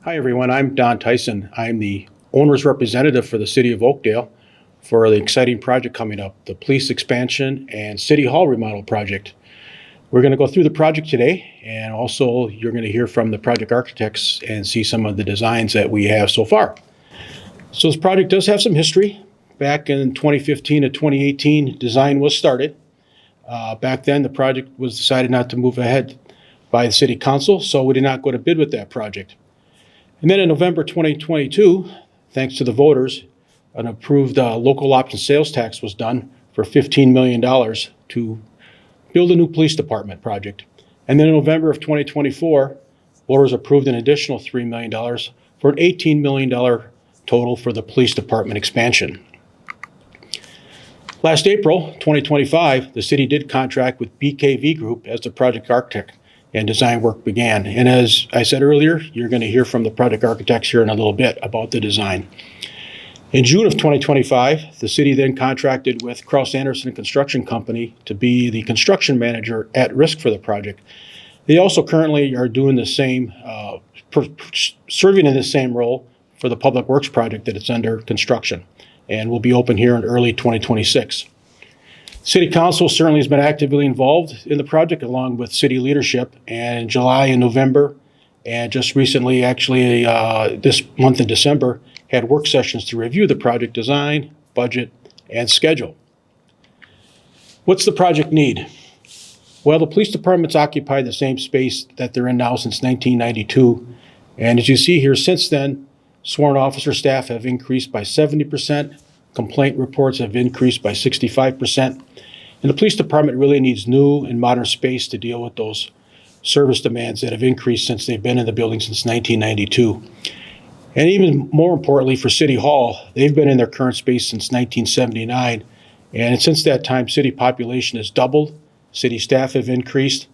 Hi everyone, I'm Don Tyson. I'm the owner's representative for the City of Oakdale for the exciting project coming up, the police expansion and City Hall remodel project. We're going to go through the project today, and also you're going to hear from the project architects and see some of the designs that we have so far. So this project does have some history. Back in 2015 to 2018, design was started. Back then, the project was decided not to move ahead by the City Council, so we did not go to bid with that project. And then in November 2022, thanks to the voters, an approved local option sales tax was done for $15 million to build a new police department project. And then in November of 2024, voters approved an additional $3 million for an $18 million total for the police department expansion. Last April 2025, the city did contract with BKV Group as the project architect, and design work began. And as I said earlier, you're going to hear from the project architects here in a little bit about the design. In June of 2025, the city then contracted with Crouse Anderson Construction Company to be the construction manager at risk for the project. They also currently are doing the same, serving in the same role for the Public Works project that it's under construction, and will be open here in early 2026. City Council certainly has been actively involved in the project along with city leadership, and in July and November, and just recently, actually this month in December, had work sessions to review the project design, budget, and schedule. What's the project need? Well, the police department's occupied the same space that they're in now since 1992, and as you see here, since then, sworn officer staff have increased by 70%, complaint reports have increased by 65%, and the police department really needs new and modern space to deal with those service demands that have increased since they've been in the building since 1992. And even more importantly for City Hall, they've been in their current space since 1979, and since that time, city population has doubled, city staff have increased,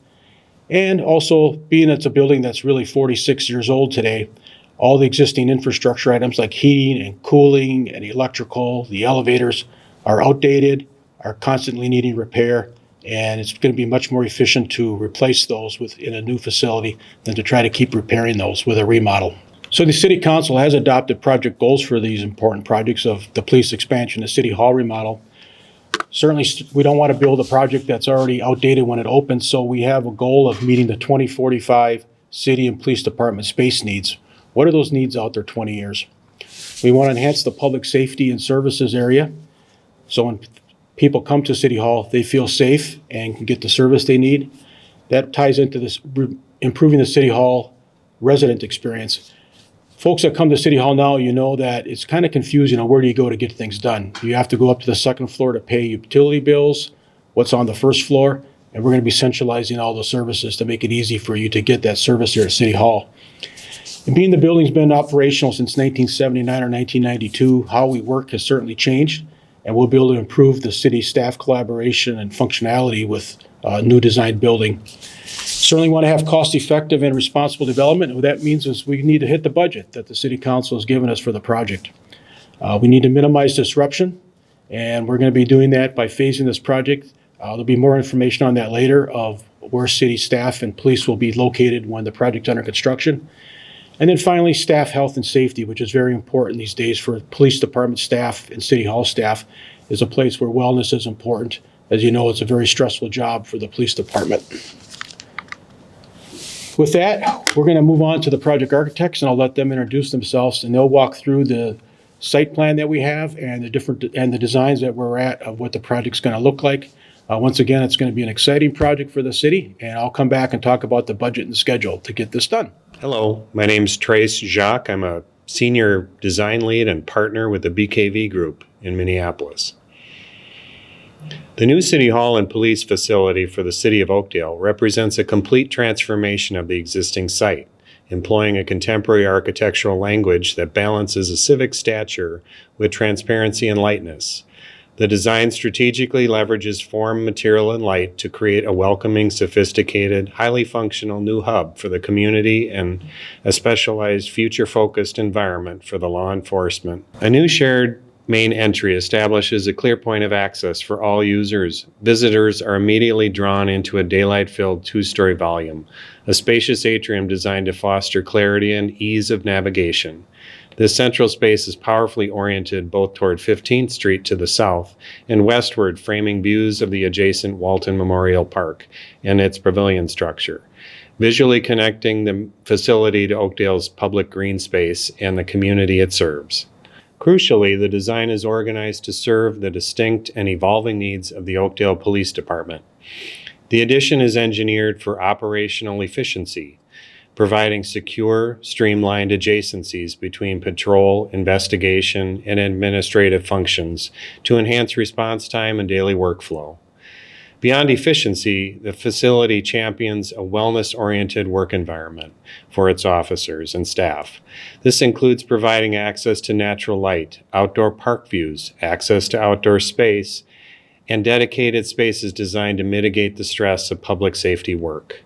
and also being it's a building that's really 46 years old today, all the existing infrastructure items like heating and cooling and electrical, the elevators are outdated, are constantly needing repair, and it's going to be much more efficient to replace those in a new facility than to try to keep repairing those with a remodel. So the City Council has adopted project goals for these important projects of the police expansion, the City Hall remodel. Certainly, we don't want to build a project that's already outdated when it opens, so we have a goal of meeting the 2045 city and police department space needs. What are those needs out there 20 years? We want to enhance the public safety and services area. So when people come to City Hall, they feel safe and can get the service they need. That ties into this improving the City Hall resident experience. Folks that come to City Hall now, you know that it's kind of confusing on where do you go to get things done. You have to go up to the second floor to pay utility bills, what's on the first floor, and we're going to be centralizing all the services to make it easy for you to get that service here at City Hall. And being the building's been operational since 1979 or 1992, how we work has certainly changed, and we'll be able to improve the city staff collaboration and functionality with a new design building. Certainly want to have cost-effective and responsible development, and what that means is we need to hit the budget that the City Council has given us for the project. We need to minimize disruption, and we're going to be doing that by phasing this project. There'll be more information on that later of where city staff and police will be located when the project's under construction. And then finally, staff health and safety, which is very important these days for police department staff and City Hall staff, is a place where wellness is important. As you know, it's a very stressful job for the police department. With that, we're going to move on to the project architects, and I'll let them introduce themselves, and they'll walk through the site plan that we have and the designs that we're at of what the project's going to look like. Once again, it's going to be an exciting project for the city, and I'll come back and talk about the budget and schedule to get this done. Hello, my name's Trace Jacques. I'm a senior design lead and partner with the BKV Group in Minneapolis. The new City Hall and police facility for the City of Oakdale represents a complete transformation of the existing site, employing a contemporary architectural language that balances a civic stature with transparency and lightness. The design strategically leverages form, material, and light to create a welcoming, sophisticated, highly functional new hub for the community and a specialized, future-focused environment for the law enforcement. A new shared main entry establishes a clear point of access for all users. Visitors are immediately drawn into a daylight-filled two-story volume, a spacious atrium designed to foster clarity and ease of navigation. This central space is powerfully oriented both toward 15th Street to the south and westward, framing views of the adjacent Walton Memorial Park and its pavilion structure, visually connecting the facility to Oakdale's public green space and the community it serves. Crucially, the design is organized to serve the distinct and evolving needs of the Oakdale Police Department. The addition is engineered for operational efficiency, providing secure, streamlined adjacencies between patrol, investigation, and administrative functions to enhance response time and daily workflow. Beyond efficiency, the facility champions a wellness-oriented work environment for its officers and staff. This includes providing access to natural light, outdoor park views, access to outdoor space, and dedicated spaces designed to mitigate the stress of public safety work.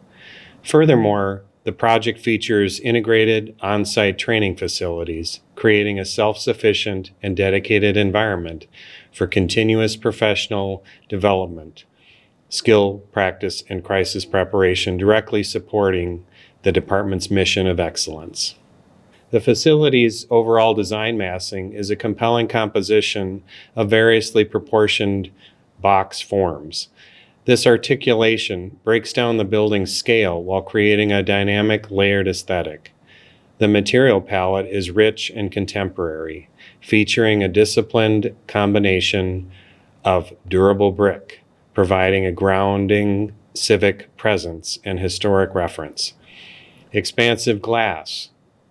Furthermore, the project features integrated on-site training facilities, creating a self-sufficient and dedicated environment for continuous professional development, skill, practice, and crisis preparation, directly supporting the department's mission of excellence. The facility's overall design massing is a compelling composition of variously proportioned box forms. This articulation breaks down the building's scale while creating a dynamic, layered aesthetic. The material palette is rich and contemporary, featuring a disciplined combination of durable brick, providing a grounding civic presence and historic reference. Expansive glass,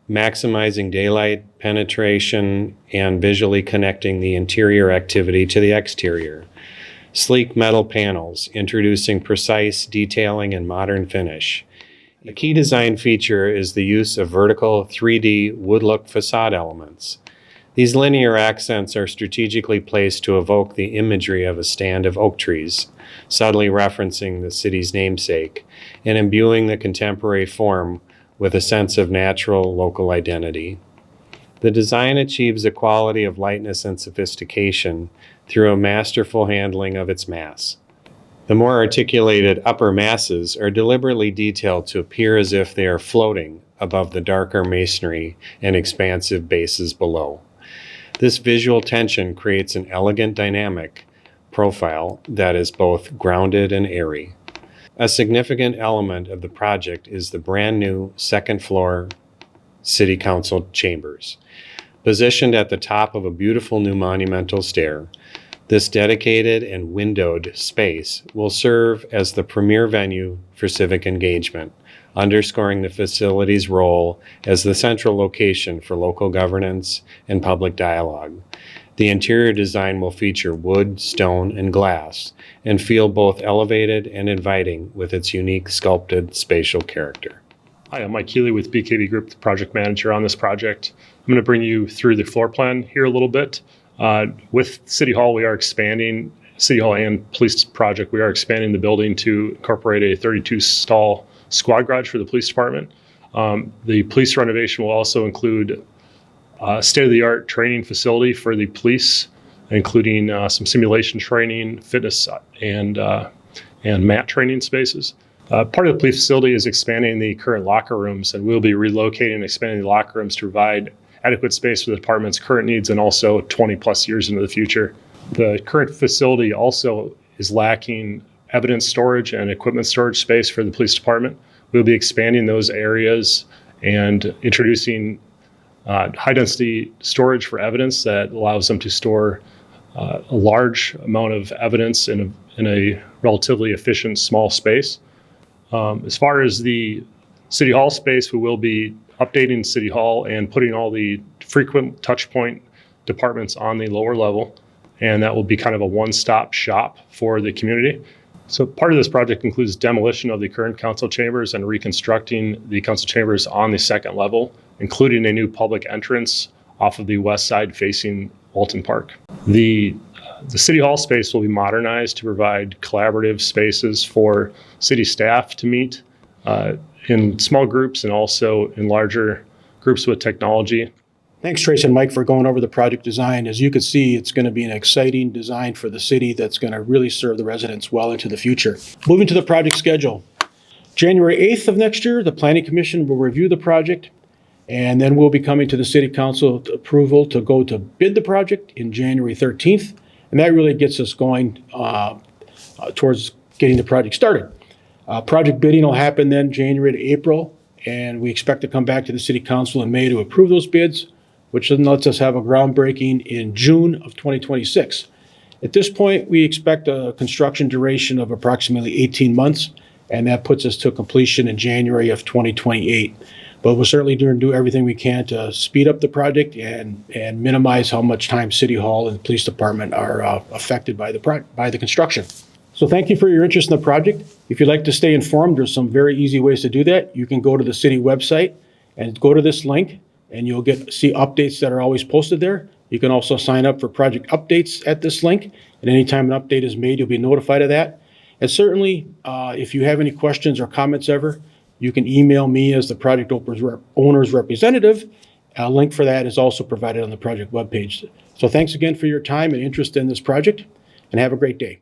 maximizing daylight penetration and visually connecting the interior activity to the exterior. Sleek metal panels, introducing precise detailing and modern finish. A key design feature is the use of vertical 3D wood-look facade elements. These linear accents are strategically placed to evoke the imagery of a stand of oak trees, subtly referencing the city's namesake, and imbuing the contemporary form with a sense of natural local identity. The design achieves a quality of lightness and sophistication through a masterful handling of its mass. The more articulated upper masses are deliberately detailed to appear as if they are floating above the darker masonry and expansive bases below. This visual tension creates an elegant dynamic profile that is both grounded and airy. A significant element of the project is the brand new second floor City Council chambers. Positioned at the top of a beautiful new monumental stair, this dedicated and windowed space will serve as the premier venue for civic engagement, underscoring the facility's role as the central location for local governance and public dialogue. The interior design will feature wood, stone, and glass, and feel both elevated and inviting with its unique sculpted spatial character. Hi, I'm Mike Keeley with BKV Group, the project manager on this project. I'm going to bring you through the floor plan here a little bit. With City Hall, we are expanding, City Hall and police project, we are expanding the building to incorporate a 32-stall squad garage for the police department. The police renovation will also include a state-of-the-art training facility for the police, including some simulation training, fitness, and mat training spaces. Part of the police facility is expanding the current locker rooms, and we'll be relocating and expanding the locker rooms to provide adequate space for the department's current needs and also 20 plus years into the future. The current facility also is lacking evidence storage and equipment storage space for the police department. We'll be expanding those areas and introducing high density storage for evidence that allows them to store a large amount of evidence in a relatively efficient small space. As far as the City Hall space, we will be updating City Hall and putting all the frequent touch point departments on the lower level, and that will be kind of a one-stop shop for the community. So part of this project includes demolition of the current council chambers and reconstructing the council chambers on the second level, including a new public entrance off of the west side facing Walton Park. The City Hall space will be modernized to provide collaborative spaces for city staff to meet in small groups and also in larger groups with technology. Thanks, Trace and Mike, for going over the project design. As you can see, it's going to be an exciting design for the city that's going to really serve the residents well into the future. Moving to the project schedule. January 8th of next year, the Planning Commission will review the project, and then we'll be coming to the City Council approval to go to bid the project in January 13th. And that really gets us going towards getting the project started. Project bidding will happen then January to April, and we expect to come back to the City Council in May to approve those bids, which then lets us have a groundbreaking in June of 2026. At this point, we expect a construction duration of approximately 18 months, and that puts us to completion in January of 2028. But we'll certainly do everything we can to speed up the project and minimize how much time City Hall and the Police Department are affected by the construction. So thank you for your interest in the project. If you'd like to stay informed, there's some very easy ways to do that. You can go to the city website and go to this link, and you'll see updates that are always posted there. You can also sign up for project updates at this link, and anytime an update is made, you'll be notified of that. And certainly, if you have any questions or comments ever, you can email me as the project owner's representative. A link for that is also provided on the project webpage. So thanks again for your time and interest in this project, and have a great day.